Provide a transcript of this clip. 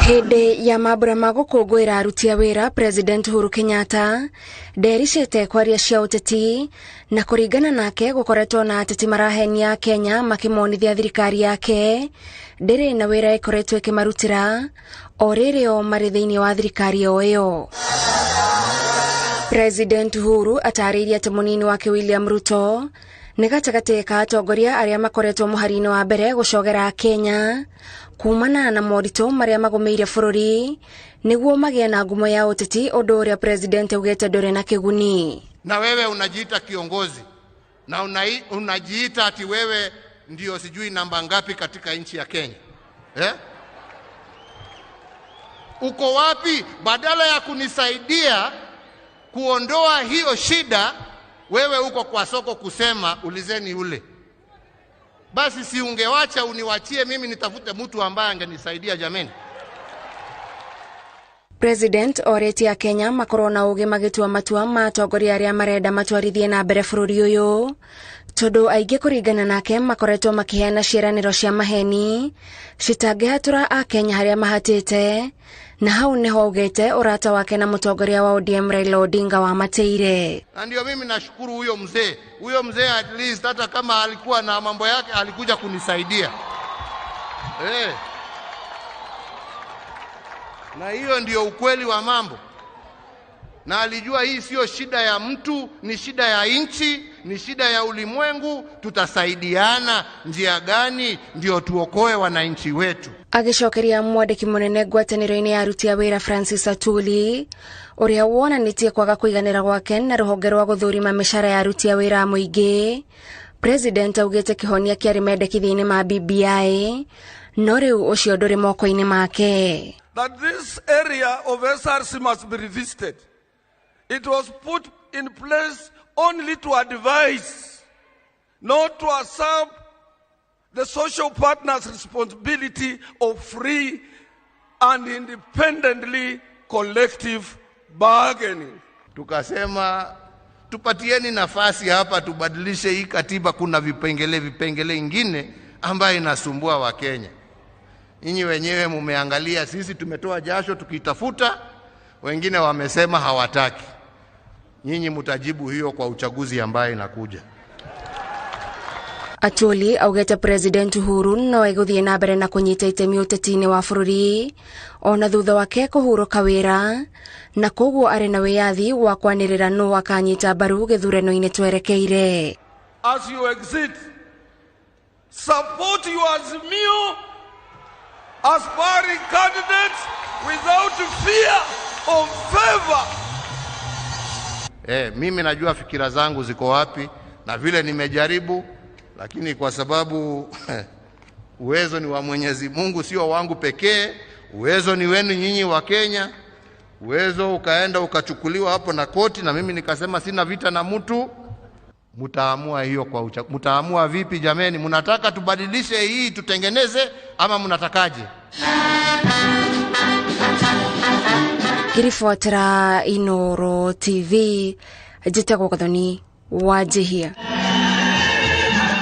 Hĩndĩ ya mambura ma gũkũngũĩra aruti a wĩra, President Uhuru Kenyatta ndericĩte kwaria cia ũteti na kũringana nake gũkoretwo na ateti marahenia Kenya makĩmonithia thirikari yake ndĩrĩ na wĩra ĩkoretwo ĩkĩmarutĩra o rĩrĩ o marĩ thĩinĩ wa thirikari o ĩyo. President Uhuru atarĩirie atĩ mũnini wake William Ruto nĩ gatagatĩ ka atongoria arĩa makoretwo mũhari-inĩ wa mbere gũcogera Kenya kumana na moritũ marĩa magũmĩire bũrũri nĩguo magĩe na ngumo ya ũteti, ũndũ ũrĩa president augĩte ndũrĩ na kĩguni. Na wewe unajiita kiongozi na unajiita ati wewe ndio sijui namba ngapi katika nchi ya Kenya. Uko wapi? Badala ya kunisaidia kuondoa hiyo shida, wewe uko kwa soko kusema ulizeni ule. Basi si ungewacha uniwachie mimi nitafute mtu ambaye angenisaidia jameni. President oreti ya Kenya makorwo na ũgĩ magĩtua matua ma atongoria arĩa marenda matwarithie na mbere bũrũri ũyũ, tondũ aingĩ kũringana nake makoretwo makĩheana ciĩranĩro cia maheni citangĩhatũra Akenya harĩa mahatĩte, na hau nĩho augĩte ũrata wake na mũtongoria wa ODM Raila Odinga wa mateire. Na ndio mimi nashukuru huyo mzee at least hata kama alikuwa na mambo yake alikuja kunisaidia. Na hiyo ndio ukweli wa mambo. Na alijua hii sio shida ya mtu, ni shida ya nchi, ni shida ya ulimwengu. Tutasaidiana njia gani ndio tuokoe wananchi wetu. Agĩcokeria mwandĩki mũnene ngwatanĩro-inĩ ya aruti a wĩra Francis Atuli ũrĩa wonanĩtie kwaga kũiganĩra gwake na rũhonge rwa gũthũrima mĩcara ya aruti a wĩra mũingĩ, president augĩte kĩhonia kĩarĩ mendekithia-inĩ ma BBI no rĩu ũcio ndũrĩ moko-inĩ make. That this area of SRC must be revisited. It was put in place only to advise, not to usurp the social partners' responsibility of free and independently collective bargaining. Tukasema tupatieni nafasi hapa tubadilishe hii katiba, kuna vipengele ingine ambayo inasumbua wa Kenya. Nyinyi wenyewe mumeangalia, sisi tumetoa jasho tukitafuta, wengine wamesema hawataki. Nyinyi mutajibu hiyo kwa uchaguzi ambaye inakuja. Atuli augĩte President Uhuru no egũthiĩ na mbere na kũnyita itemi ũteti-inĩ wa bũrũri ona thutha wake kũhurũka wĩra, na koguo arĩ na wĩyathi wa kwanĩrĩra nũ akanyita mbaru gĩthurano-inĩ twerekeire. As you exit, support your Azimio aspiring candidates without fear or favor. Mimi najua fikira zangu ziko wapi na vile nimejaribu, lakini kwa sababu uwezo ni wa Mwenyezi Mungu, sio wangu pekee. Uwezo ni wenu nyinyi wa Kenya. Uwezo ukaenda ukachukuliwa hapo na koti, na mimi nikasema sina vita na mtu. Mtaamua hiyo kwa mtaamua vipi jameni? Mnataka tubadilishe hii tutengeneze ama mnatakaje? Kirifuatira Inoro TV, jitagwo Gathoni Wajihia.